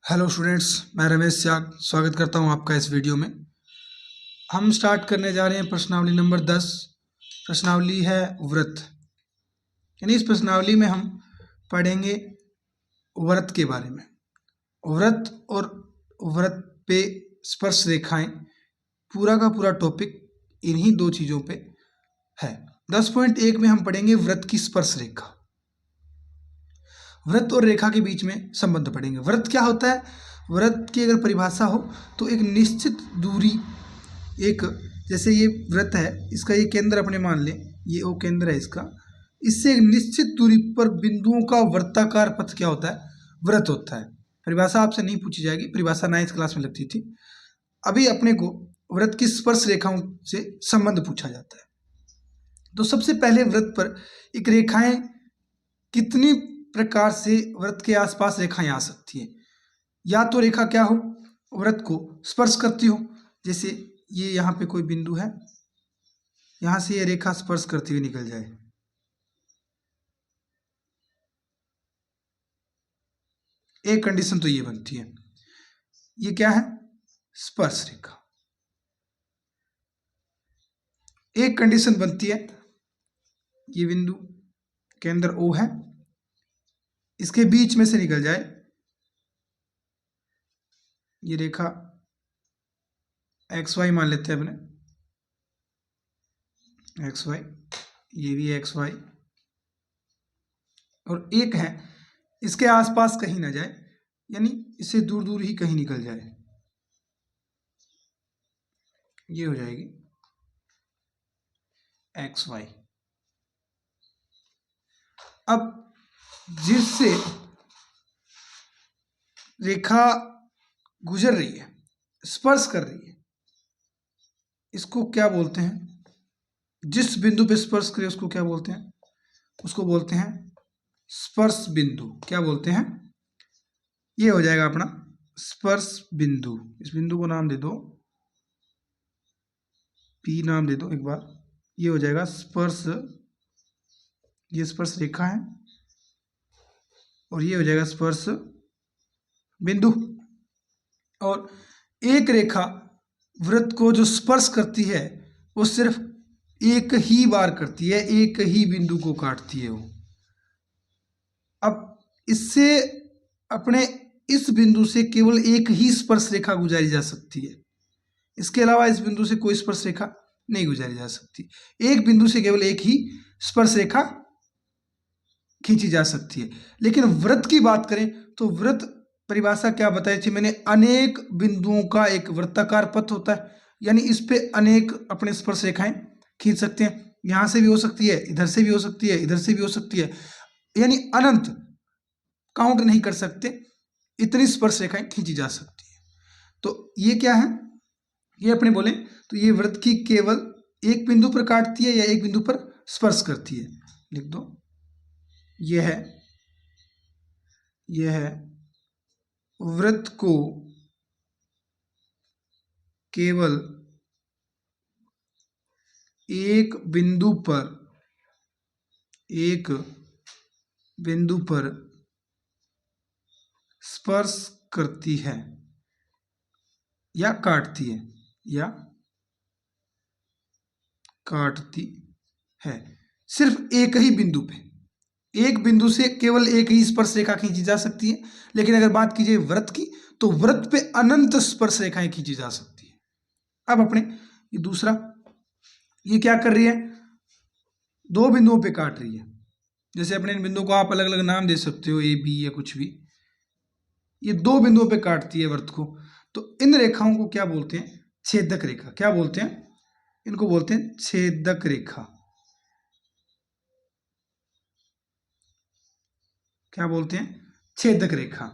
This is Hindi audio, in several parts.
हेलो स्टूडेंट्स, मैं रमेश त्याग स्वागत करता हूं आपका इस वीडियो में। हम स्टार्ट करने जा रहे हैं प्रश्नावली नंबर 10। प्रश्नावली है व्रत, यानी इस प्रश्नावली में हम पढ़ेंगे व्रत के बारे में। व्रत और व्रत पे स्पर्श रेखाएं, पूरा का पूरा टॉपिक इन्हीं दो चीज़ों पे है। 10.1 में हम पढ़ेंगे व्रत की स्पर्श रेखा। व्रत और रेखा के बीच में संबंध पढ़ेंगे। व्रत क्या होता है? व्रत की अगर परिभाषा हो तो एक निश्चित दूरी, एक जैसे ये व्रत है, इसका ये केंद्र अपने मान लें, ये ओ केंद्र है इसका, इससे एक निश्चित दूरी पर बिंदुओं का वृत्ताकार पथ क्या होता है? व्रत होता है। परिभाषा आपसे नहीं पूछी जाएगी, परिभाषा 9th क्लास में लगती थी। अभी अपने को व्रत की स्पर्श रेखाओं से संबंध पूछा जाता है। तो सबसे पहले व्रत पर एक रेखाएं कितनी प्रकार से व्रत के आसपास रेखाएं आ सकती हैं? या तो रेखा क्या हो, व्रत को स्पर्श करती हो, जैसे ये यहाँ पे कोई बिंदु है, यहाँ से ये रेखा स्पर्श करती हुई निकल जाए, एक कंडीशन तो ये बनती है। ये क्या है? स्पर्श रेखा। एक कंडीशन बनती है, ये बिंदु केंद्र O है, इसके बीच में से निकल जाए ये रेखा, XY मान लेते हैं अपने, XY, ये भी XY, और एक है इसके आसपास कहीं ना जाए, यानी इससे दूर दूर ही कहीं निकल जाए, ये हो जाएगी XY। अब जिससे रेखा गुजर रही है, स्पर्श कर रही है, इसको क्या बोलते हैं? जिस बिंदु पे स्पर्श करे उसको क्या बोलते हैं? उसको बोलते हैं स्पर्श बिंदु। क्या बोलते हैं? ये हो जाएगा अपना स्पर्श बिंदु। इस बिंदु को नाम दे दो P, नाम दे दो एक बार। ये हो जाएगा स्पर्श, ये स्पर्श रेखा है, और ये हो जाएगा स्पर्श बिंदु। और एक रेखा वृत्त को जो स्पर्श करती है वो सिर्फ एक ही बार करती है, एक ही बिंदु को काटती है वो। अब इससे अपने इस बिंदु से केवल एक ही स्पर्श रेखा गुजारी जा सकती है, इसके अलावा इस बिंदु से कोई स्पर्श रेखा नहीं गुजारी जा सकती। एक बिंदु से केवल एक ही स्पर्श रेखा खींची जा सकती है। लेकिन वृत्त की बात करें तो वृत्त परिभाषा क्या बताई थी मैंने? अनेक बिंदुओं का एक वृत्ताकार पथ होता है, यानी इस पे अनेक अपने स्पर्श रेखाएं खींच सकते हैं। यहां से भी हो सकती है, इधर से भी हो सकती है, इधर से भी हो सकती है, यानी अनंत, काउंट नहीं कर सकते, इतनी स्पर्श रेखाएं खींची जा सकती है। तो ये क्या है? ये अपने बोले तो ये वृत्त की केवल एक बिंदु पर काटती है या एक बिंदु पर स्पर्श करती है। लिख दो, यह है वृत्त को केवल एक बिंदु पर स्पर्श करती है या काटती है, सिर्फ एक ही बिंदु पे। एक बिंदु से केवल एक ही स्पर्श रेखा खींची जा सकती है। लेकिन अगर बात कीजिए व्रत की, तो व्रत पे अनंत स्पर्श रेखाएं खींची जा सकती है। अब अपने ये दूसरा, ये क्या कर रही है? दो बिंदुओं पे काट रही है। जैसे अपने इन बिंदुओं को आप अलग अलग नाम दे सकते हो, A, B या कुछ भी। ये दो बिंदुओं पे काटती है व्रत को, तो इन रेखाओं को क्या बोलते हैं? छेदक रेखा। क्या बोलते हैं? इनको बोलते हैं छेदक रेखा। क्या बोलते हैं? छेदक रेखा।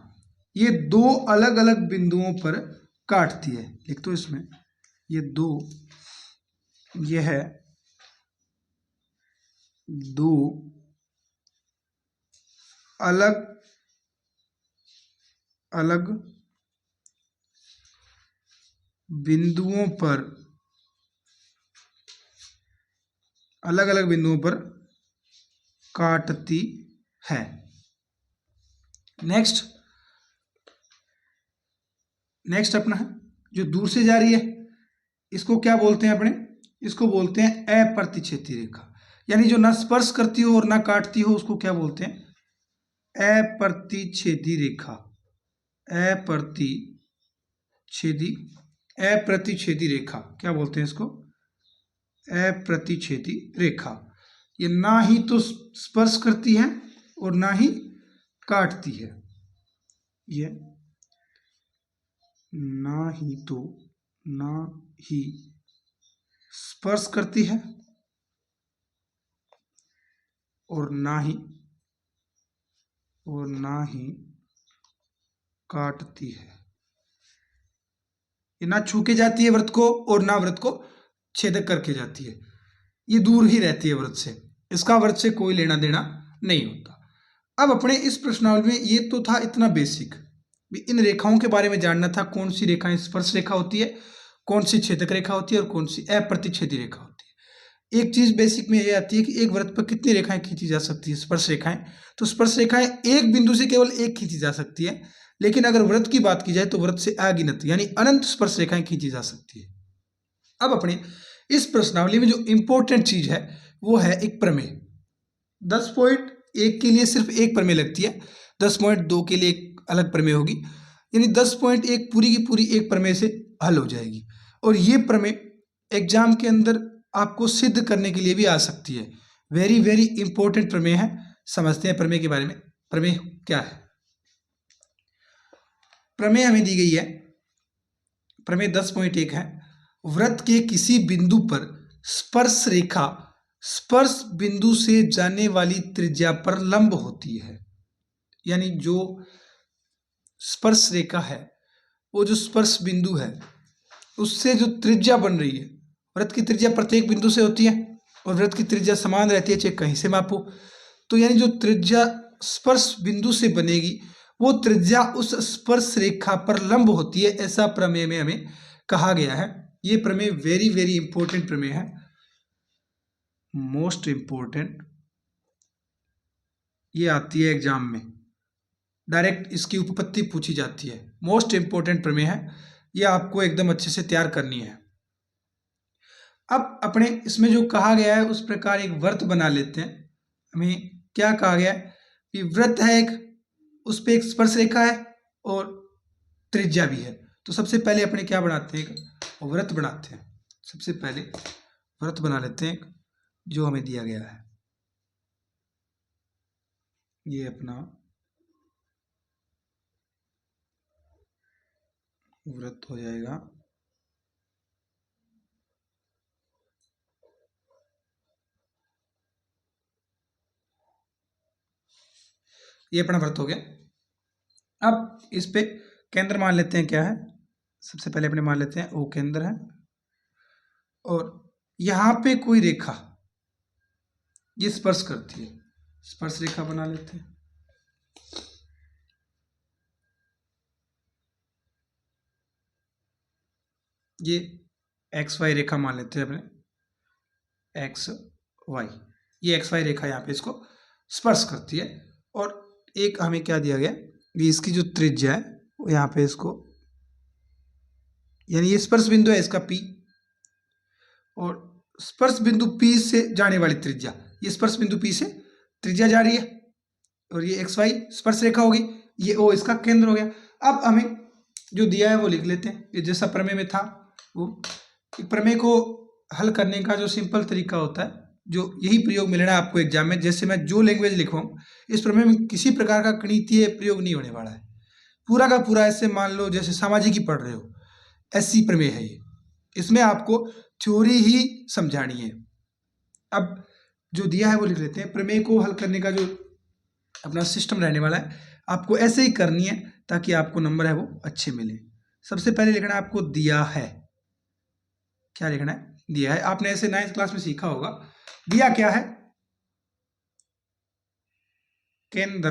ये दो अलग अलग बिंदुओं पर काटती है। लिख दो इसमें, ये दो, ये है दो अलग अलग बिंदुओं पर, अलग अलग बिंदुओं पर काटती है। नेक्स्ट, नेक्स्ट अपना है जो दूर से जा रही है, इसको क्या बोलते हैं अपने, इसको बोलते हैं अप्रतिच्छेदी रेखा। यानी जो ना स्पर्श करती हो और ना काटती हो उसको क्या बोलते हैं, अप्रतिच्छेदी रेखा। अप्रतिच्छेदी अप्रतिच्छेदी रेखा क्या बोलते हैं इसको, अप्रतिच्छेदी रेखा। ये ना ही तो स्पर्श करती है और ना ही काटती है, ये ना ही स्पर्श करती है और ना ही काटती है। ये ना छू के जाती है व्रत को और ना व्रत को छेदक करके जाती है, ये दूर ही रहती है व्रत से, इसका व्रत से कोई लेना देना नहीं होता। अब अपने इस प्रश्नावली में ये तो था इतना बेसिक, इन रेखाओं के बारे में जानना था, कौन सी रेखाएं स्पर्श रेखा होती है, कौन सी छेदक रेखा होती है और कौन सी अप्रतिच्छेदी रेखा होती है। एक चीज बेसिक में ये आती है कि एक व्रत पर कितनी रेखाएं खींची जा सकती है, स्पर्श रेखाएं। तो स्पर्श रेखाएं एक बिंदु से केवल एक खींची जा सकती है, लेकिन अगर व्रत की बात की जाए तो व्रत से अगिनत यानी अनंत स्पर्श रेखाएं खींची जा सकती है। अब अपने इस प्रश्नावली में जो इंपॉर्टेंट चीज है वो है एक प्रमेय। 10.1 के लिए सिर्फ एक प्रमेय लगती है, 10.2 के लिए एक अलग प्रमेय होगी, यानी 10.1 पूरी की पूरी एक प्रमेय से हल हो जाएगी। और ये प्रमेय एग्जाम के अंदर आपको सिद्ध करने के लिए भी आ सकती है। वेरी वेरी इंपॉर्टेंट प्रमेय है। समझते हैं प्रमेय के बारे में। प्रमेय क्या है, प्रमेय हमें दी गई है, प्रमेय 10.1 है, वृत्त के किसी बिंदु पर स्पर्श रेखा स्पर्श बिंदु से जाने वाली त्रिज्या पर लंब होती है। यानी जो स्पर्श रेखा है, वो जो स्पर्श बिंदु है उससे जो त्रिज्या बन रही है, वृत्त की त्रिज्या प्रत्येक बिंदु से होती है और वृत्त की त्रिज्या समान रहती है चाहे कहीं से मापो। तो यानी जो त्रिज्या स्पर्श बिंदु से बनेगी वो त्रिज्या उस स्पर्श रेखा पर लंब होती है, ऐसा प्रमेय में हमें कहा गया है। ये प्रमेय वेरी वेरी इंपॉर्टेंट प्रमेय है, मोस्ट इंपॉर्टेंट। ये आती है एग्जाम में, डायरेक्ट इसकी उपपत्ति पूछी जाती है। मोस्ट इंपॉर्टेंट प्रमेय है, ये आपको एकदम अच्छे से तैयार करनी है। अब अपने इसमें जो कहा गया है उस प्रकार एक वृत्त बना लेते हैं। हमें क्या कहा गया है कि वृत्त है एक, उस पर एक स्पर्श रेखा है और त्रिज्या भी है। तो सबसे पहले अपने क्या बनाते हैं, वृत्त बनाते हैं। सबसे पहले वृत्त बना लेते हैं जो हमें दिया गया है। ये अपना वृत्त हो जाएगा। ये अपना वृत्त हो गया। अब इस पे केंद्र मान लेते हैं, क्या है, सबसे पहले अपने मान लेते हैं ओ केंद्र है, और यहां पे कोई रेखा ये स्पर्श करती है, स्पर्श रेखा बना लेते हैं। ये एक्स वाई रेखा मान लेते हैं अपने, एक्स वाई, ये एक्स वाई रेखा यहाँ पे इसको स्पर्श करती है। और एक हमें क्या दिया गया, ये इसकी जो त्रिज्या है वो यहाँ पे इसको, यानी ये स्पर्श बिंदु है इसका P, और स्पर्श बिंदु P से जाने वाली त्रिज्या, ये स्पर्श बिंदु P से त्रिज्या जा रही है, और ये एक्स वाई स्पर्श रेखा होगी, ये O इसका केंद्र हो गया। अब हमें जो दिया है वो लिख लेते हैं, ये जैसा प्रमेय में था वो। प्रमेय को हल करने का जो सिंपल तरीका होता है, जो यही प्रयोग मिलना है आपको एग्जाम में, जैसे मैं जो लैंग्वेज लिखवाऊं इस प्रमेय में किसी प्रकार का गणितीय प्रयोग नहीं होने वाला है, पूरा का पूरा ऐसे मान लो जैसे सामाजिक ही पढ़ रहे हो, ऐसी प्रमेय है ये। इसमें आपको थ्योरी ही समझानी है। अब जो दिया है वो लिख लेते हैं। प्रमेय को हल करने का जो अपना सिस्टम रहने वाला है, आपको ऐसे ही करनी है ताकि आपको नंबर है वो अच्छे मिले। सबसे पहले लिखना है आपको दिया है, क्या लिखना है, दिया है। आपने ऐसे 9th क्लास में सीखा होगा, दिया क्या है, केंद्र,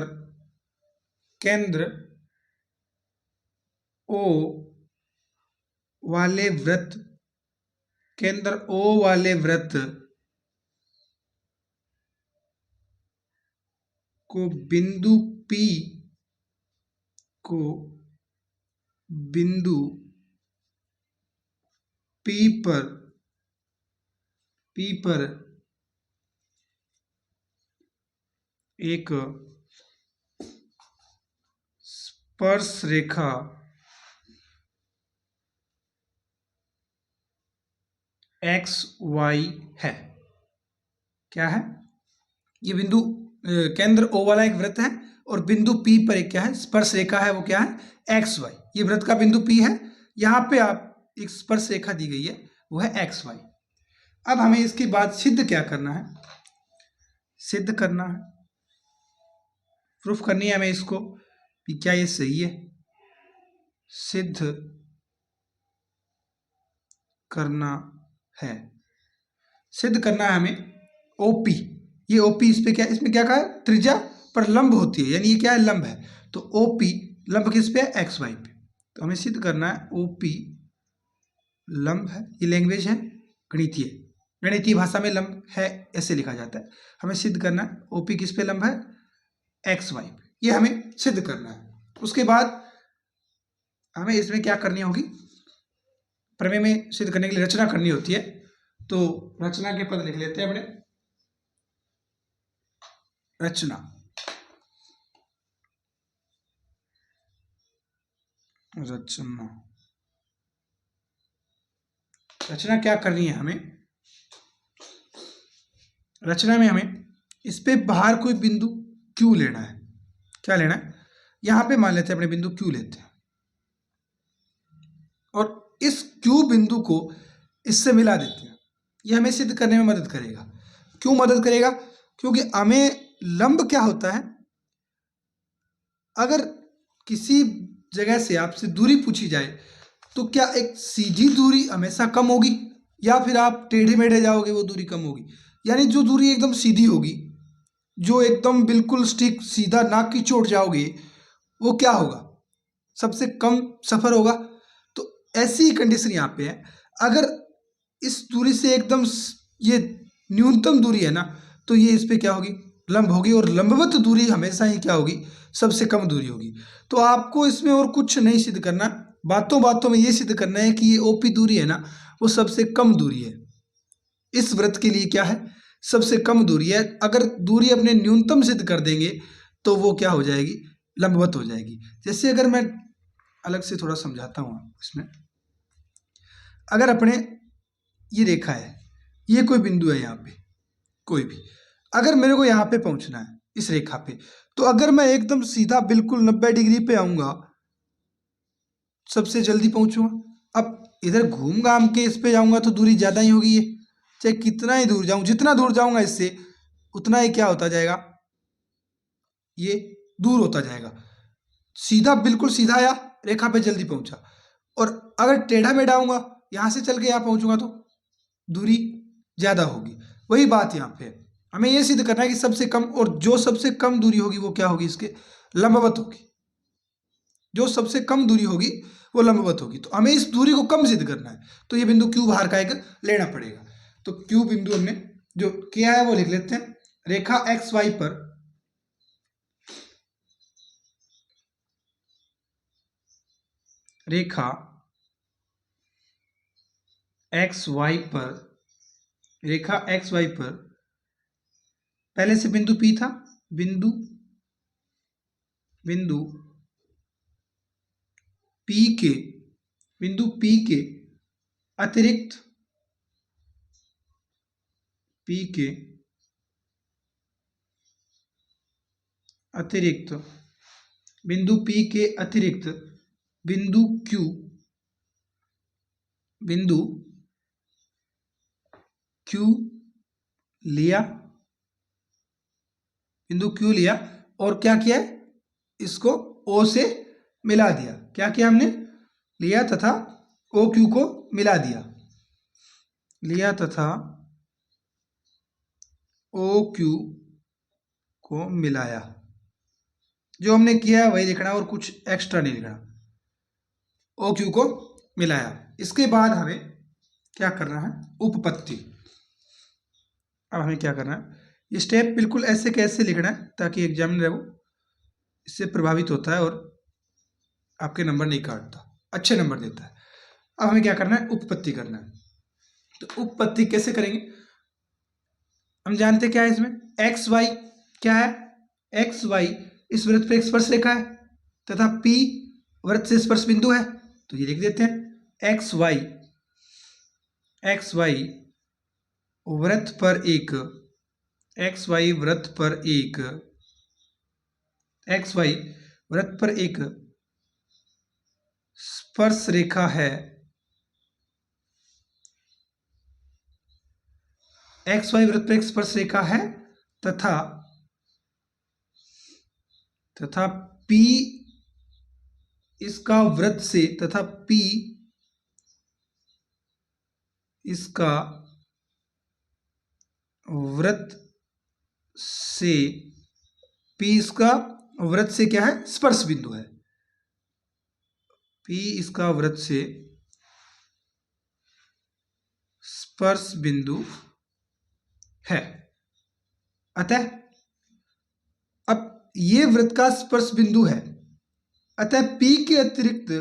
केंद्र ओ वाले वृत्त, केंद्र ओ वाले वृत्त को बिंदु P को बिंदु P पर एक स्पर्श रेखा XY है। क्या है? ये बिंदु केंद्र O वाला एक वृत्त है और बिंदु P पर एक क्या है, स्पर्श रेखा है, वो क्या है, XY। ये वृत्त का बिंदु P है, यहां पे आप एक स्पर्श रेखा दी गई है, वो है XY। अब हमें इसके बाद सिद्ध क्या करना है? सिद्ध करना है, प्रूफ करनी है हमें इसको कि क्या ये सही है। सिद्ध करना है, सिद्ध करना है हमें OP। ये OP इस पे क्या, इसमें क्या कहा है, त्रिज्या पर लंब होती है, यानी ये क्या है, लंब है। तो OP लंब किस पे है, XY पे। तो हमें सिद्ध करना है OP लंब है। ये लैंग्वेज है गणितीय, गणितीय भाषा में लंब है ऐसे लिखा जाता है। हमें सिद्ध करना है OP किस पे लंब है, XY पे। ये हमें सिद्ध करना है। उसके बाद हमें इसमें क्या करनी होगी, प्रमेय में सिद्ध करने के लिए रचना करनी होती है। तो रचना के पद लिख लेते हैं अपने। रचना, रचना, रचना क्या करनी है हमें, रचना में हमें इस पे बाहर कोई बिंदु Q लेना है। क्या लेना है, यहां पे मान लेते हैं अपने बिंदु Q लेते हैं और इस Q बिंदु को इससे मिला देते हैं। यह हमें सिद्ध करने में मदद करेगा। क्यों मदद करेगा? क्योंकि हमें लंब क्या होता है, अगर किसी जगह से आपसे दूरी पूछी जाए तो क्या एक सीधी दूरी हमेशा कम होगी या फिर आप टेढ़े मेढ़े जाओगे वो दूरी कम होगी? यानी जो दूरी एकदम सीधी होगी, जो एकदम बिल्कुल स्टिक सीधा नाक की चोट जाओगे, वो क्या होगा, सबसे कम सफर होगा। तो ऐसी ही कंडीशन यहाँ पे है। अगर इस दूरी से एकदम ये न्यूनतम दूरी है ना, तो ये इस पे क्या होगी, लंब होगी। और लंबवत दूरी हमेशा ही क्या होगी, सबसे कम दूरी होगी। तो आपको इसमें और कुछ नहीं सिद्ध करना, बातों बातों में ये सिद्ध करना है कि ये OP दूरी है ना, वो सबसे कम दूरी है। इस वृत्त के लिए क्या है, सबसे कम दूरी है। अगर दूरी अपने न्यूनतम सिद्ध कर देंगे तो वो क्या हो जाएगी, लंबवत हो जाएगी। जैसे अगर मैं अलग से थोड़ा समझाता हूँ इसमें, अगर अपने ये रेखा है, ये कोई बिंदु है यहाँ पे कोई भी, अगर मेरे को यहाँ पे पहुंचना है इस रेखा पे, तो अगर मैं एकदम सीधा बिल्कुल 90 डिग्री पे आऊंगा, सबसे जल्दी पहुंचूंगा। अब इधर घूम घाम के इस पे जाऊंगा तो दूरी ज्यादा ही होगी। ये चाहे कितना ही दूर जाऊं, जितना दूर जाऊंगा इससे उतना ही क्या होता जाएगा, ये दूर होता जाएगा। सीधा बिल्कुल सीधा आया, रेखा पे जल्दी पहुंचा। और अगर टेढ़ा मेढ़ा आऊंगा, यहां से चल के यहाँ पहुंचूंगा तो दूरी ज्यादा होगी। वही बात यहाँ पे है। हमें यह सिद्ध करना है कि सबसे कम, और जो सबसे कम दूरी होगी वो क्या होगी, इसके लंबवत होगी। जो सबसे कम दूरी होगी वो लंबवत होगी। तो हमें इस दूरी को कम सिद्ध करना है, तो ये बिंदु Q बाहर का एक लेना पड़ेगा। तो Q बिंदु हमने जो किया है वो लिख लेते हैं। रेखा XY पर रेखा XY पर रेखा XY पर पहले से बिंदु P था, बिंदु P के अतिरिक्त बिंदु P के अतिरिक्त बिंदु Q लिया, बिंदु Q लिया और क्या किया, इसको O से मिला दिया। क्या किया हमने, लिया तथा OQ को मिला दिया, लिया तथा OQ को मिलाया। जो हमने किया है वही लिखना और कुछ एक्स्ट्रा नहीं लिखना। OQ को मिलाया। इसके बाद हमें क्या करना है, उपपत्ति। अब हमें क्या करना है, ये स्टेप बिल्कुल ऐसे कैसे लिखना है ताकि एग्जामिनर वो इससे प्रभावित होता है और आपके नंबर नहीं काटता। अच्छे नंबर देता है। अब हमें क्या करना है, उपपत्ति करना है। तो उपपत्ति कैसे करेंगे, हम जानते क्या है इसमें, एक्स वाई क्या है, एक्स वाई इस वृत्त पर एक स्पर्श रेखा है तथा पी वृत्त से स्पर्श बिंदु है, तो ये लिख देते हैं एक्स वाई वृत्त पर एक एक्स वाई वृत्त पर एक स्पर्श रेखा है, एक्स वाई वृत्त पर एक स्पर्श रेखा है तथा P इसका वृत्त से तथा P इसका वृत्त से P इसका वृत्त से क्या है, स्पर्श बिंदु है, P इसका वृत्त से स्पर्श बिंदु है। अतः अब ये वृत्त का स्पर्श बिंदु है, अतः P के अतिरिक्त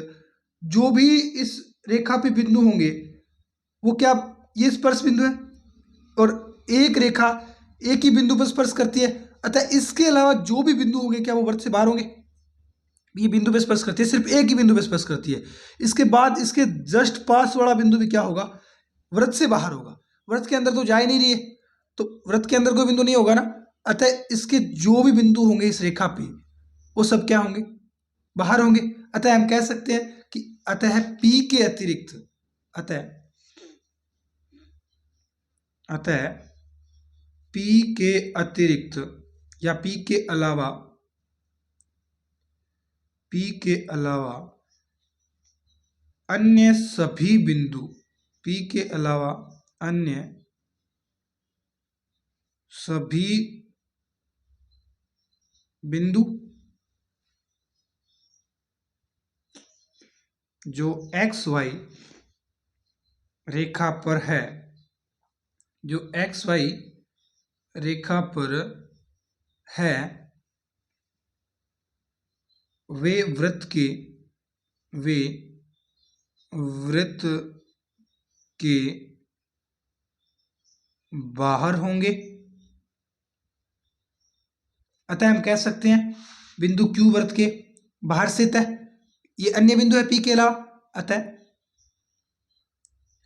जो भी इस रेखा पे बिंदु होंगे वो क्या, ये स्पर्श बिंदु है, और एक रेखा एक ही बिंदु पर स्पर्श करती है, अतः इसके अलावा जो भी बिंदु होंगे क्या वो वृत्त से बाहर होंगे, ये बिंदु पे स्पर्श करती है, सिर्फ एक ही बिंदु पे स्पर्श करती है। इसके बाद इसके जस्ट पास वाला बिंदु भी क्या होगा, वृत्त से बाहर होगा, वृत्त के अंदर तो जा ही नहीं रही है, तो वृत्त के अंदर कोई बिंदु नहीं होगा ना, अतः इसके जो भी बिंदु होंगे इस रेखा पे वो सब क्या होंगे, बाहर होंगे। अतः हम कह सकते हैं कि अतः P के अतिरिक्त अतः P के अतिरिक्त या P के अलावा अन्य सभी बिंदु, P के अलावा अन्य सभी बिंदु जो एक्स वाई रेखा पर है, जो एक्स वाई रेखा पर है, वे वृत्त के बाहर होंगे। अतः हम कह सकते हैं बिंदु Q वृत्त के बाहर स्थित है, ये अन्य बिंदु है P के अलावा,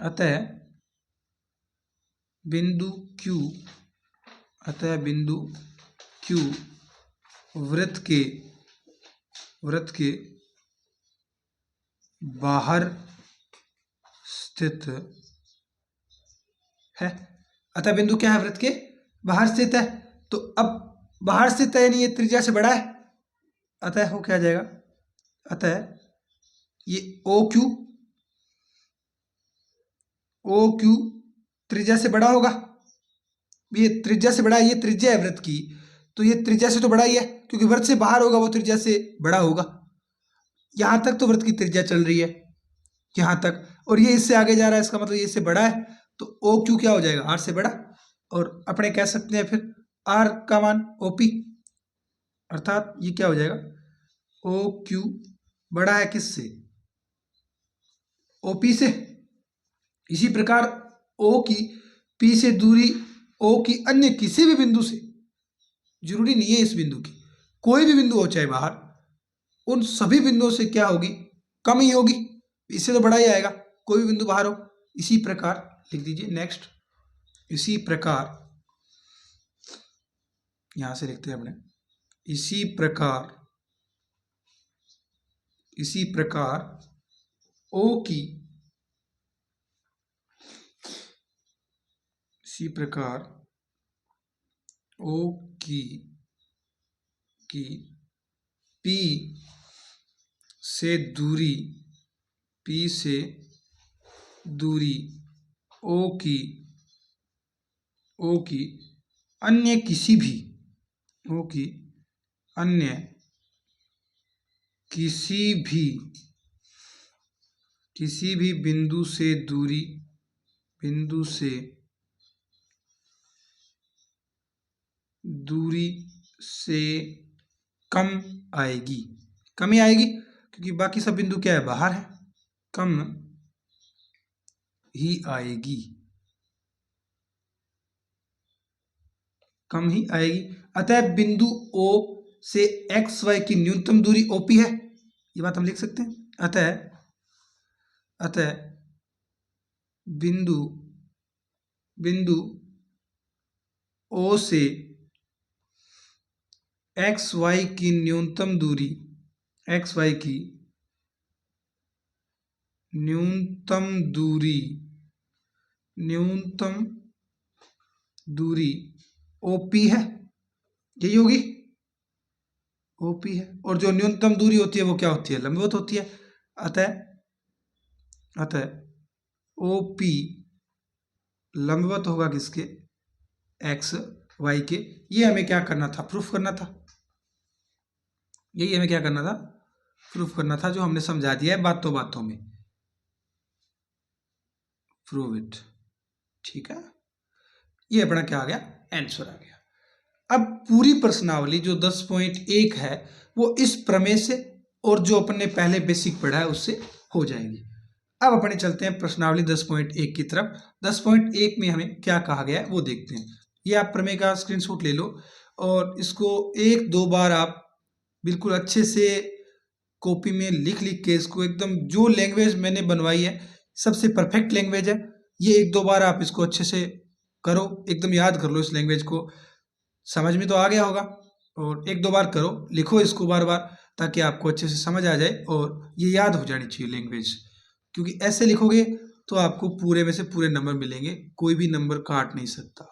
अतः बिंदु Q वृत्त के बाहर स्थित है। अतः बिंदु क्या है, वृत्त के बाहर स्थित है। तो अब बाहर स्थित है यानी ये त्रिज्या से बड़ा है, अतः हो क्या जाएगा, अतः ये OQ त्रिज्या से बड़ा होगा, ये त्रिज्या से बड़ा है, ये त्रिज्या है वृत्त की, तो ये त्रिज्या से तो बड़ा ही है, क्योंकि वृत्त से बाहर होगा वो त्रिज्या से बड़ा होगा। यहां तक तो वृत्त की त्रिज्या चल रही है यहां तक, और ये इससे आगे जा रहा है, इसका मतलब ये इससे बड़ा है, तो OQ क्या हो जाएगा, R से बड़ा, और अपने कह सकते हैं फिर R का मान OP, अर्थात ये क्या हो जाएगा, OQ बड़ा है किससे, OP से। इसी प्रकार O की P से दूरी O की अन्य किसी भी बिंदु से, जरूरी नहीं है इस बिंदु की, कोई भी बिंदु हो चाहे बाहर, उन सभी बिंदुओं से क्या होगी, कम ही होगी, इससे तो बड़ा ही आएगा, कोई भी बिंदु बाहर हो। इसी प्रकार लिख दीजिए नेक्स्ट, इसी प्रकार यहां से लिखते हैं अपने, इसी प्रकार O की P से दूरी O की अन्य किसी भी बिंदु से दूरी से कम ही आएगी, क्योंकि बाकी सब बिंदु क्या है, बाहर है। कम ही आएगी, कम ही आएगी। अतः बिंदु O से एक्स वाई की न्यूनतम दूरी OP है, ये बात हम लिख सकते हैं। अतः बिंदु O से एक्स वाई की न्यूनतम दूरी, एक्स वाई की न्यूनतम दूरी OP है, यही होगी, OP है। और जो न्यूनतम दूरी होती है वो क्या होती है, लंबवत होती है। अतः OP लंबवत होगा किसके, एक्स वाई के। ये हमें क्या करना था, प्रूफ करना था। यही हमें क्या करना था, प्रूफ करना था, जो हमने समझा दिया है बातों बातों में। प्रूव इट, ठीक है। ये अपना क्या आ गया, आंसर आ गया। अब पूरी प्रश्नावली जो 10.1 है वो इस प्रमेय से और जो अपन ने पहले बेसिक पढ़ा है उससे हो जाएगी। अब अपने चलते हैं प्रश्नावली 10.1 की तरफ। 10.1 में हमें क्या कहा गया है वो देखते हैं। ये आप प्रमेय का स्क्रीनशॉट ले लो और इसको 1-2 बार आप बिल्कुल अच्छे से कॉपी में लिख के इसको एकदम, जो लैंग्वेज मैंने बनवाई है सबसे परफेक्ट लैंग्वेज है, ये 1-2 बार आप इसको अच्छे से करो, एकदम याद कर लो इस लैंग्वेज को। समझ में तो आ गया होगा, और 1-2 बार करो, लिखो इसको बार बार, ताकि आपको अच्छे से समझ आ जाए और ये याद हो जानी चाहिए लैंग्वेज। क्योंकि ऐसे लिखोगे तो आपको पूरे में से पूरे नंबर मिलेंगे, कोई भी नंबर काट नहीं सकता।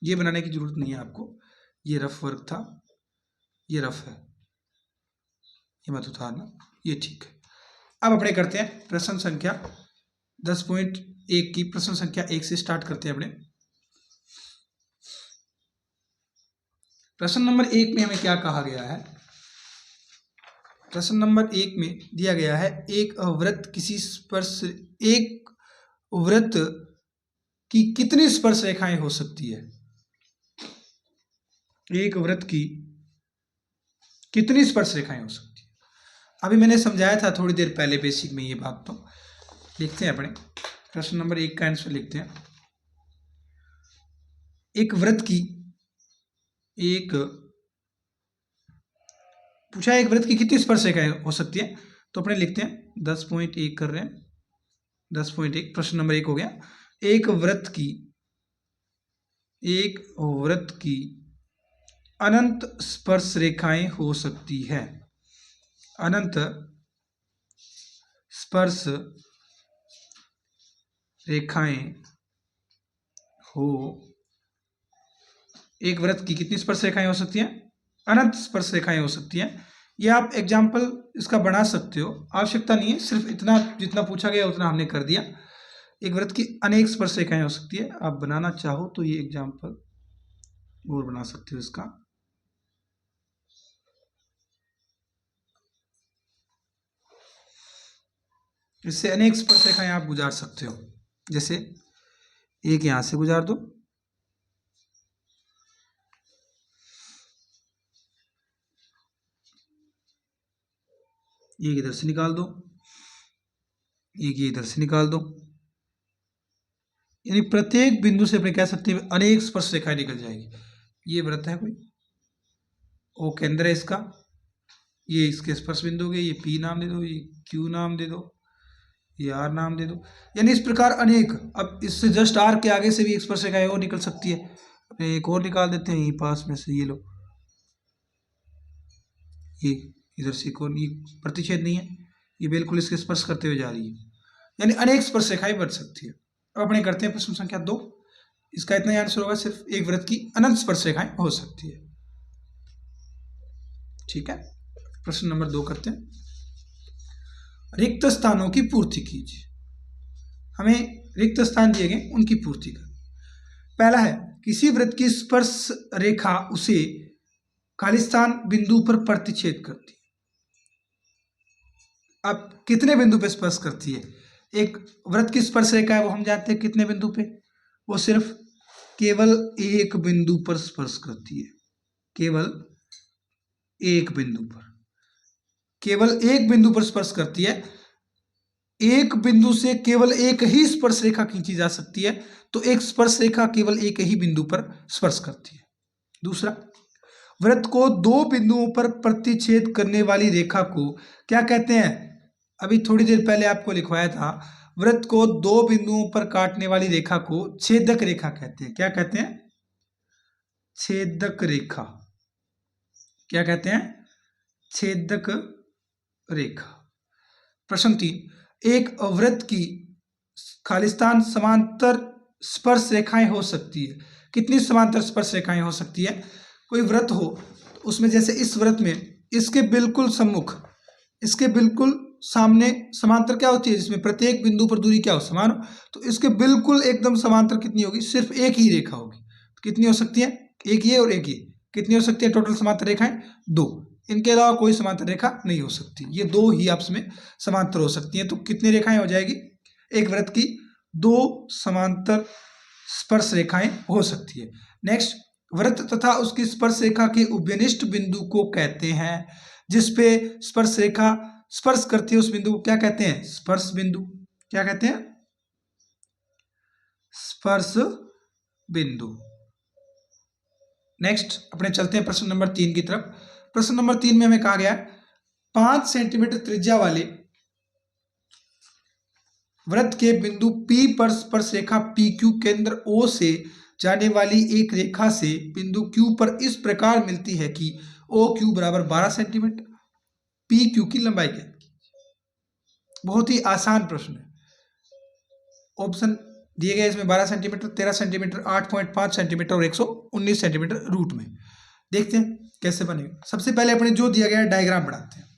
ये बनाने की जरूरत नहीं है आपको, ये रफ वर्क था, ये रफ है, ये मत उतारना, ये ठीक है। अब अपने करते हैं प्रश्न संख्या 10.1 की, प्रश्न संख्या 1 से स्टार्ट करते हैं अपने। प्रश्न नंबर 1 में हमें क्या कहा गया है, प्रश्न नंबर 1 में दिया गया है एक वृत्त की कितनी स्पर्श रेखाएं हो सकती है, एक वृत्त की कितनी स्पर्श रेखाएं हो सकती है। अभी मैंने समझाया था थोड़ी देर पहले बेसिक में ये बात, तो लिखते हैं अपने प्रश्न नंबर 1 का आंसर लिखते हैं। एक वृत्त की पूछा एक वृत्त की कितनी स्पर्श रेखाएं हो सकती है, तो अपने लिखते हैं 10.1 कर रहे हैं, 10.1 प्रश्न नंबर 1 हो गया। एक वृत्त की अनंत स्पर्श रेखाएं हो सकती है, अनंत स्पर्श रेखाएं हो, एक वृत्त की कितनी स्पर्श रेखाएं हो सकती हैं, अनंत स्पर्श रेखाएं हो सकती हैं। ये आप एग्जाम्पल इसका बना सकते हो, आवश्यकता नहीं है, सिर्फ इतना जितना पूछा गया उतना हमने कर दिया। एक वृत्त की अनेक स्पर्श रेखाएं हो सकती है, आप बनाना चाहो तो ये एग्जाम्पल और बना सकते हो इसका। इससे अनेक स्पर्श रेखाएं आप गुजार सकते हो, जैसे एक यहां से गुजार दो, एक इधर से निकाल दो, एक ये इधर से निकाल दो, यानी प्रत्येक बिंदु से अपने कह सकते हैं अनेक स्पर्श रेखाएं निकल जाएगी। ये वृत्त है कोई, ओ केंद्र है इसका, ये इसके स्पर्श बिंदु हो गए, ये P नाम दे दो, ये Q नाम दे दो, ये R नाम दे दो, यानी इस प्रकार अनेक। अब इससे जस्ट R के आगे से भी एक स्पर्श रेखा और निकल सकती है, अपने एक और निकाल देते हैं यहीं पास में से, ये लो, ये इधर से कौन, ये प्रतिच्छेद नहीं है, ये बिल्कुल इसके स्पर्श करते हुए जा रही है, यानी अनेक स्पर्श रेखाएं बन सकती है। अब अपने करते हैं प्रश्न संख्या 2, इसका इतना ही आंसर होगा, सिर्फ एक वृत्त की अनंत स्पर्श रेखाएं हो सकती है, ठीक है। प्रश्न नंबर 2 करते हैं। रिक्त स्थानों की पूर्ति कीजिए, हमें रिक्त स्थान दिए गए उनकी पूर्ति कर। पहला है किसी वृत्त की स्पर्श रेखा उसे खालिस्तान बिंदु पर प्रतिच्छेद करती है। अब कितने बिंदु पे स्पर्श करती है, एक वृत्त की स्पर्श रेखा है वो हम जानते हैं कितने बिंदु पे, वो सिर्फ केवल एक बिंदु पर स्पर्श करती है, केवल एक बिंदु पर, केवल एक बिंदु पर स्पर्श करती है। एक बिंदु से केवल एक ही स्पर्श रेखा खींची जा सकती है, तो एक स्पर्श रेखा केवल एक ही बिंदु पर स्पर्श करती है। दूसरा, वृत्त को दो बिंदुओं पर प्रतिच्छेद करने वाली रेखा को क्या कहते हैं? अभी थोड़ी देर पहले आपको लिखवाया था, वृत्त को दो बिंदुओं पर काटने वाली रेखा को छेदक रेखा कहते हैं। क्या कहते हैं? छेदक रेखा। क्या कहते हैं? छेदक रेखा। प्रश्न 3, एक वृत्त की खालिस्तान समांतर स्पर्श रेखाएं हो सकती है। कितनी समांतर स्पर्श रेखाएं हो सकती है? कोई वृत्त हो, उसमें जैसे इस वृत्त में इसके बिल्कुल सम्मुख, इसके बिल्कुल सामने समांतर क्या होती है, जिसमें प्रत्येक बिंदु पर दूरी क्या हो, समान हो, तो इसके बिल्कुल एकदम समांतर कितनी होगी? सिर्फ एक ही रेखा होगी। तो कितनी हो सकती है? एक ये और एक ये। कितनी हो सकती है टोटल समांतर रेखाएं? दो। इनके अलावा कोई समांतर रेखा नहीं हो सकती। ये दो ही आपस में समांतर हो सकती हैं। तो कितनी रेखाएं हो जाएगी? एक वृत्त की दो समांतर स्पर्श रेखाएं हो सकती है। नेक्स्ट, वृत्त तथा उसकी स्पर्श रेखा के उभयनिष्ठ बिंदु को कहते हैं। जिसपे स्पर्श रेखा स्पर्श करती है उस बिंदु को क्या कहते हैं? स्पर्श बिंदु। क्या कहते हैं? स्पर्श बिंदु। नेक्स्ट अपने चलते हैं प्रश्न नंबर 3 की तरफ। प्रश्न नंबर 3 में हमें कहा गया 5 सेंटीमीटर त्रिज्या वाले वृत्त के बिंदु P पर स्पर्श रेखा PQ केंद्र O से जाने वाली एक रेखा से बिंदु Q पर इस प्रकार मिलती है कि OQ बराबर 12 सेंटीमीटर, PQ की लंबाई क्या है? बहुत ही आसान प्रश्न है। ऑप्शन दिए गए इसमें 12 सेंटीमीटर, 13 सेंटीमीटर, 8.5 सेंटीमीटर और 119 सेंटीमीटर रूट में। देखते हैं कैसे बनेगा। सबसे पहले अपने जो दिया गया है डायग्राम बनाते हैं।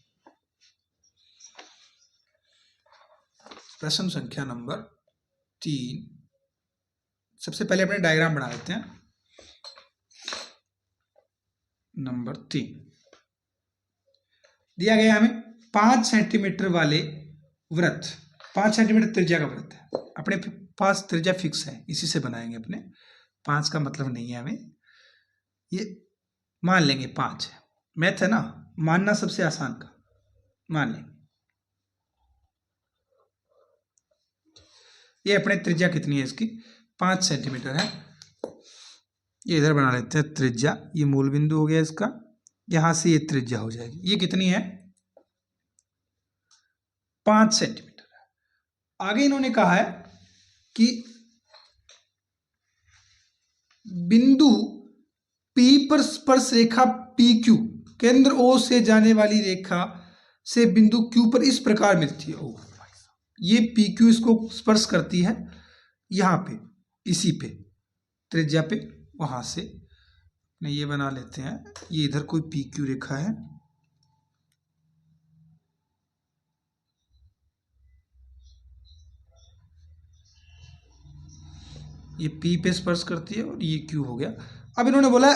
प्रश्न संख्या नंबर 3, सबसे पहले अपने डायग्राम बना लेते हैं। नंबर 3 दिया गया हमें 5 सेंटीमीटर वाले वृत्त, 5 सेंटीमीटर त्रिज्या का वृत्त है। अपने पास त्रिज्या फिक्स है, इसी से बनाएंगे अपने। 5 का मतलब नहीं है हमें, ये मान लेंगे 5 है। मैथ है ना, मानना सबसे आसान का, मान लेंगे। ये अपने त्रिज्या कितनी है इसकी? 5 सेंटीमीटर है। ये इधर बना लेते हैं त्रिज्या, ये मूल बिंदु हो गया इसका, यहां से ये त्रिज्या हो जाएगी। ये कितनी है? 5 सेंटीमीटर है। आगे इन्होंने कहा है कि बिंदु P पर स्पर्श रेखा PQ केंद्र O से जाने वाली रेखा से बिंदु Q पर इस प्रकार मिलती है। ओ ये PQ इसको स्पर्श करती है यहाँ पे, इसी पे त्रिज्या पे, वहां से ये बना लेते हैं। ये इधर कोई PQ रेखा है, ये P पे स्पर्श करती है और ये Q हो गया। अब इन्होंने बोला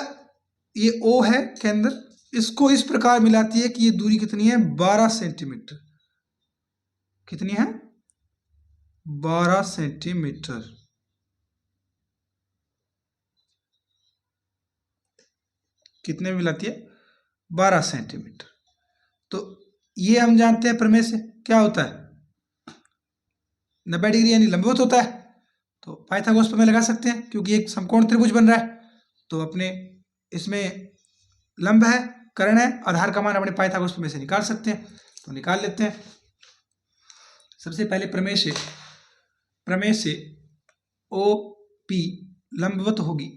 ये O है केंद्र, इसको इस प्रकार मिलाती है कि ये दूरी कितनी है? 12 सेंटीमीटर। कितनी है? 12 सेंटीमीटर। कितने में मिलाती है? 12 सेंटीमीटर। तो ये हम जानते हैं प्रमेय से क्या होता है, 90 डिग्री यानी लंबवत होता है। तो पाइथागोरस प्रमेय लगा सकते हैं क्योंकि एक समकोण त्रिभुज बन रहा है। तो अपने इसमें लंब है, कर्ण है, आधार का मान अपने पाइथागोरस प्रमेय से निकाल सकते हैं। तो निकाल लेते हैं। सबसे पहले प्रमेय से OP लंबवत होगी,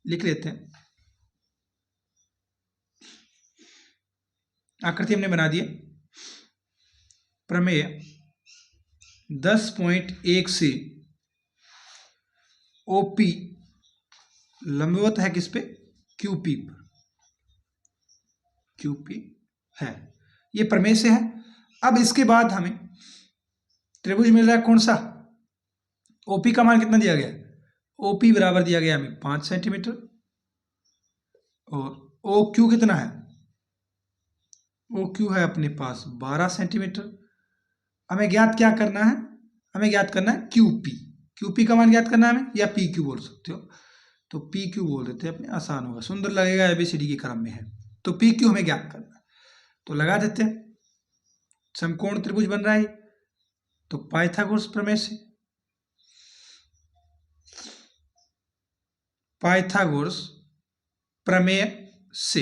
लिख लेते हैं। आकृति हमने बना दी है। प्रमेय 10.1 से OP लंबवत है किस पे? QP पर। QP है, ये प्रमेय से है। अब इसके बाद हमें त्रिभुज मिल रहा है कौन सा? OP का मान कितना दिया गया? OP बराबर दिया गया हमें 5 सेंटीमीटर और OQ कितना है? OQ है अपने पास 12 सेंटीमीटर। हमें ज्ञात क्या करना है? हमें ज्ञात करना है QP। QP का मान ज्ञात करना है हमें, या PQ बोल सकते हो। तो PQ बोल देते हैं अपने, आसान होगा, सुंदर लगेगा, ABCD के क्रम में है। तो PQ हमें ज्ञात करना है, तो लगा देते हैं। समकोण त्रिभुज बन रहा है, तो पाइथागोरस प्रमेय से, पाइथागोरस प्रमेय से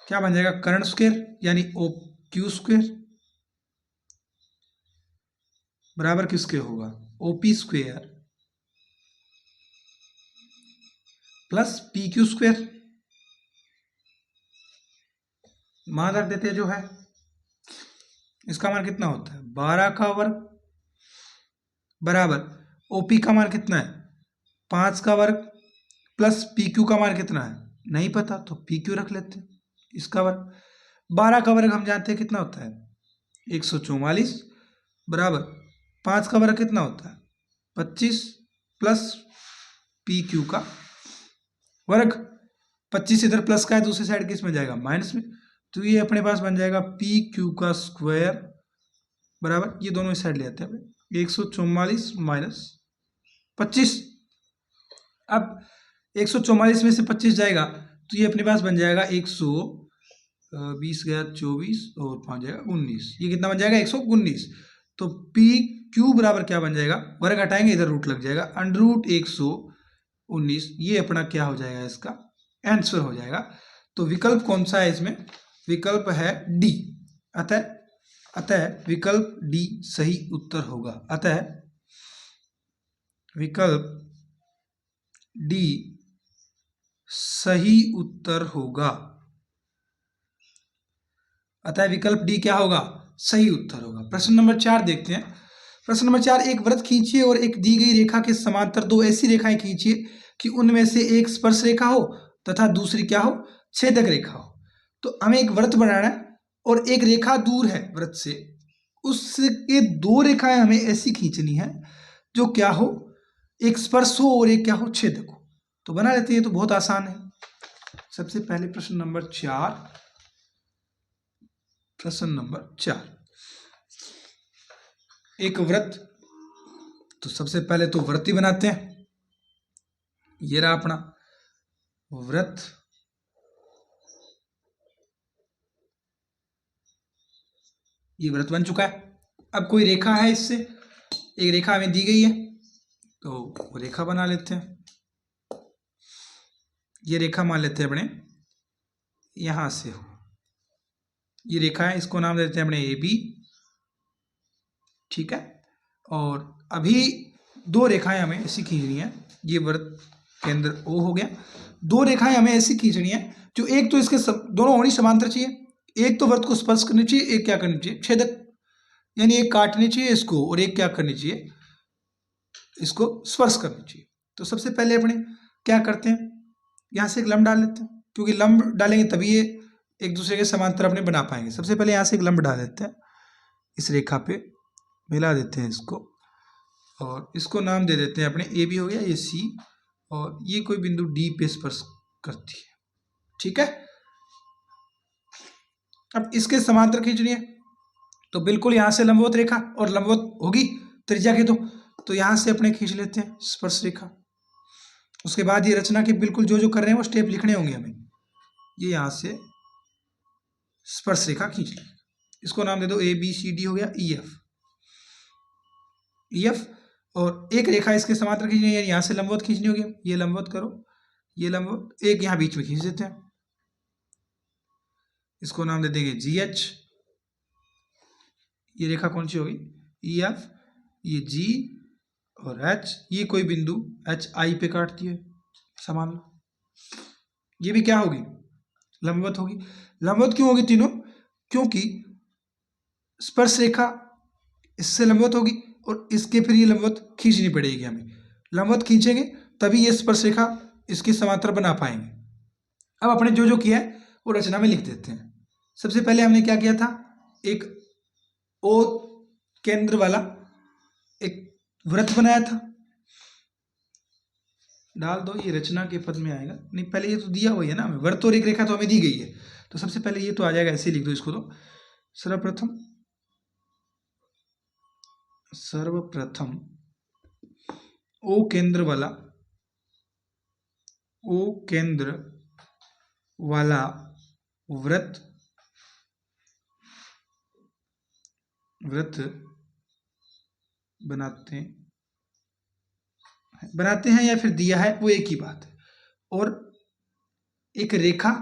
क्या बन जाएगा, कर्ण स्क्वायर यानी ओ क्यू स्क्वायर बराबर किसके होगा, OP square plus P Q square. मान रख देते हैं जो है, इसका मान कितना होता है 12 का वर्ग बराबर ओपी का मान कितना है 5 का वर्ग प्लस पी क्यू का मान कितना है नहीं पता, तो पी क्यू रख लेते हैं इसका वर्ग। 12 का वर्ग हम जानते हैं कितना होता है 144 बराबर 5 का वर्ग कितना होता है 25 प्लस पी क्यू का वर्ग। 25 इधर प्लस का है, दूसरी साइड किस में जाएगा माइनस में, तो ये अपने पास बन जाएगा पी क्यू का स्क्वायर बराबर, ये दोनों इस साइड ले आते हैं 144 माइनस 25। अब 144 में से 25 जाएगा तो ये अपने पास बन जाएगा 120 गया 24 और 5 जाएगा 19, ये कितना बन जाएगा 119। तो पी क्यू बराबर क्या बन जाएगा, वर्ग हटाएंगे इधर रूट लग जाएगा अंडर रूट 119, ये अपना क्या हो जाएगा इसका आंसर हो जाएगा। तो विकल्प कौन सा है इसमें, विकल्प है डी, अतः विकल्प डी सही उत्तर होगा, अतः विकल्प डी सही उत्तर होगा, अतः विकल्प डी क्या होगा सही उत्तर होगा। प्रश्न नंबर 4 देखते हैं। प्रश्न नंबर 4, एक वृत्त खींचिए और एक दी गई रेखा के समांतर दो ऐसी रेखाएं खींचिए कि उनमें से एक स्पर्श रेखा हो तथा दूसरी क्या हो छेदक रेखा हो। तो हमें एक वृत्त बनाना है और एक रेखा दूर है वृत्त से, उसके दो रेखाएं हमें ऐसी खींचनी है जो क्या हो एक स्पर्श हो और एक क्या हो छेदक हो। तो बना लेते हैं, तो बहुत आसान है। सबसे पहले प्रश्न नंबर 4, प्रश्न नंबर 4, एक वृत्त, तो सबसे पहले तो वृत्त ही बनाते हैं। ये रहा अपना वृत्त, ये वृत्त बन चुका है। अब कोई रेखा है, इससे एक रेखा हमें दी गई है तो वो रेखा बना लेते हैं। ये रेखा मान लेते हैं अपने यहां से हो, ये रेखा है, इसको नाम देते हैं अपने ए बी, ठीक है। और अभी दो रेखाएं हमें ऐसी खींचनी है, ये वृत्त केंद्र ओ हो गया, दो रेखाएं हमें ऐसी खींचनी है जो एक तो इसके दोनों होनी समांतर चाहिए, एक तो वृत्त को स्पर्श करनी चाहिए, एक क्या करनी चाहिए छेदक, यानी एक काटनी चाहिए इसको और एक क्या करनी चाहिए इसको स्पर्श करनी चाहिए। तो सबसे पहले अपने क्या करते हैं, यहां से एक लंब डाल लेते हैं, क्योंकि लंब डालेंगे तभी ये एक दूसरे के समांतर अपने बना पाएंगे। सबसे पहले यहां से एक लंब डाल देते हैं, इस रेखा पे मिला देते हैं इसको और इसको नाम दे देते हैं अपने ए बी हो गया, ये सी, और ये कोई बिंदु डी पे स्पर्श करती है, ठीक है। अब इसके समांतर खींचनी है तो बिल्कुल यहां से लंबवत रेखा, और लंबवत होगी त्रिज्या की, तो यहां से अपने खींच लेते हैं स्पर्श रेखा। उसके बाद ये रचना के बिल्कुल जो जो कर रहे हैं वो स्टेप लिखने होंगे हमें। ये यहां से स्पर्श रेखा खींच ली, इसको नाम दे दो ए बी सी डी हो गया, ई एफ, और एक रेखा इसके समांतर खींचनी है, यहां से लंबवत खींचनी होगी, ये लंबवत करो, ये लंबवत, एक यहां बीच में खींच देते हैं, इसको नाम दे देंगे जी एच। ये रेखा कौन सी होगी ई एफ, ये जी और एच, ये कोई बिंदु एच आई पे काटती है, समान लो। ये भी क्या होगी लंबवत होगी। लंबवत क्यों होगी तीनों, क्योंकि स्पर्श रेखा इससे लंबवत होगी और इसके फिर ये लंबवत खींचनी पड़ेगी हमें, लंबवत खींचेंगे तभी ये स्पर्श रेखा इसके समांतर बना पाएंगे। अब अपने जो जो किया है वो रचना में लिख देते हैं। सबसे पहले हमने क्या किया था, एक ओ केंद्र वाला एक वृत्त बनाया था, डाल दो, ये रचना के पद में आएगा, नहीं पहले ये तो दिया हुआ है ना हमें, वृत्त और एक रेखा तो हमें दी गई है, तो सबसे पहले ये तो आ जाएगा, ऐसे लिख दो इसको। तो सर्वप्रथम ओ केंद्र वाला वृत्त बनाते हैं या फिर दिया है, वो एक ही बात है। और एक रेखा,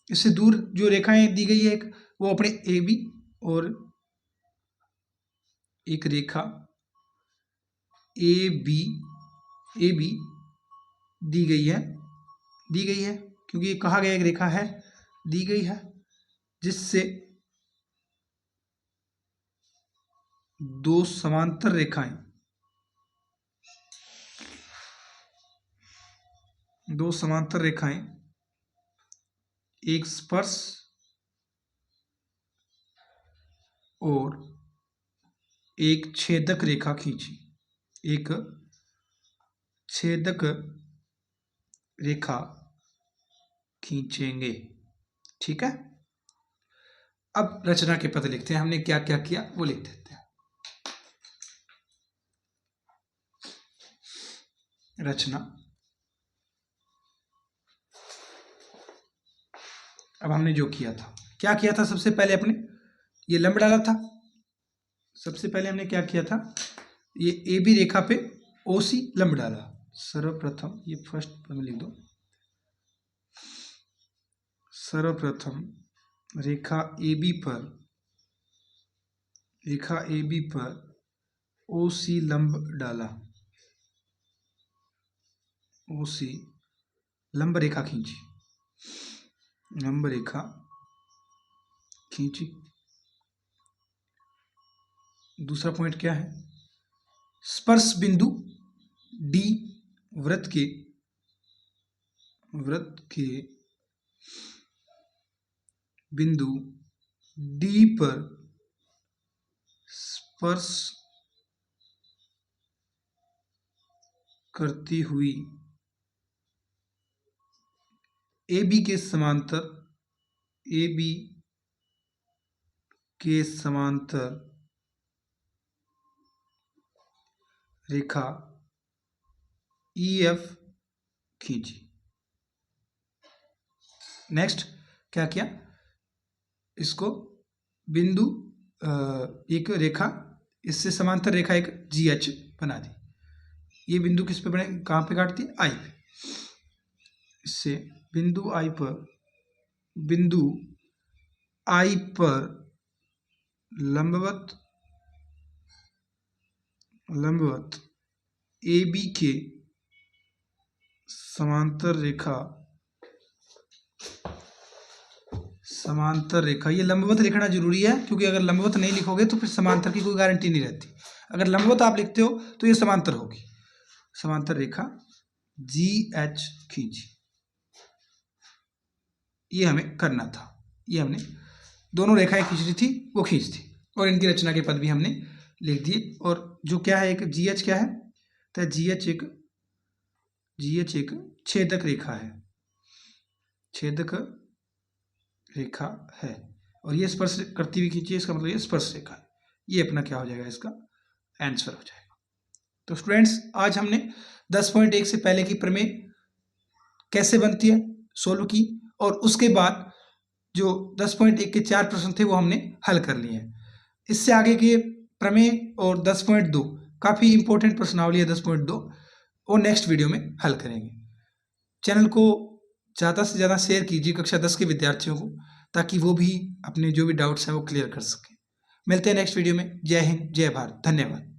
इससे दूर जो रेखाएं दी गई है एक, वो अपने ए बी, और एक रेखा ए बी दी गई है क्योंकि ये कहा गया एक रेखा है, दी गई है, जिससे दो समांतर रेखाएं एक स्पर्श और एक छेदक रेखा खींची, एक छेदक रेखा खींचेंगे। ठीक है, अब रचना के पद लिखते हैं। हमने क्या क्या किया वो लिख देते हैं। रचना, अब हमने जो किया था, क्या किया था, सबसे पहले अपने ये लंब डाला था। सबसे पहले हमने क्या किया था, ये ए बी रेखा पे ओ सी लंब डाला। सर्वप्रथम ये फर्स्ट पद में लिख दो। सर्वप्रथम रेखा ए बी पर ओ सी लंब डाला, ओ सी लंब रेखा खींची। दूसरा पॉइंट क्या है, स्पर्श बिंदु डी वृत्त के बिंदु डी पर स्पर्श करती हुई ए बी के समांतर रेखा ई एफ खींची। नेक्स्ट क्या किया, इसको बिंदु एक रेखा, इससे समांतर रेखा एक जी एच बना दी। ये बिंदु किस पे बने, कहाँ पे काटती है, आई पे। इससे बिंदु आई पर लंबवत ए बी के समांतर रेखा, ये लंबवत लिखना जरूरी है, क्योंकि अगर लंबवत नहीं लिखोगे तो फिर समांतर की कोई गारंटी नहीं रहती। अगर लंबवत आप लिखते हो तो ये समांतर होगी। समांतर रेखा जी एच खींची, ये हमें करना था। ये हमने दोनों रेखाएं खींच रही थी, वो खींच दी, और इनकी रचना के पद भी हमने लिख दिए। और जो क्या है, एक जी एच क्या है, तो जी एच एक छेदक रेखा है, और ये स्पर्श करती हुई खींची, इसका मतलब ये स्पर्श रेखा है। ये अपना क्या हो जाएगा, इसका आंसर हो जाएगा। तो स्टूडेंट्स, आज हमने 10.1 से पहले की प्रमेय कैसे बनती है सोल्व की, और उसके बाद जो 10.1 के 4 प्रश्न थे वो हमने हल कर लिए हैं। इससे आगे के प्रमेय और 10.2 काफ़ी इंपॉर्टेंट प्रश्नावली है 10.2, वो नेक्स्ट वीडियो में हल करेंगे। चैनल को ज़्यादा से ज़्यादा शेयर कीजिए कक्षा 10 के विद्यार्थियों को, ताकि वो भी अपने जो भी डाउट्स हैं वो क्लियर कर सकें। मिलते हैं नेक्स्ट वीडियो में। जय हिंद, जय भारत, धन्यवाद।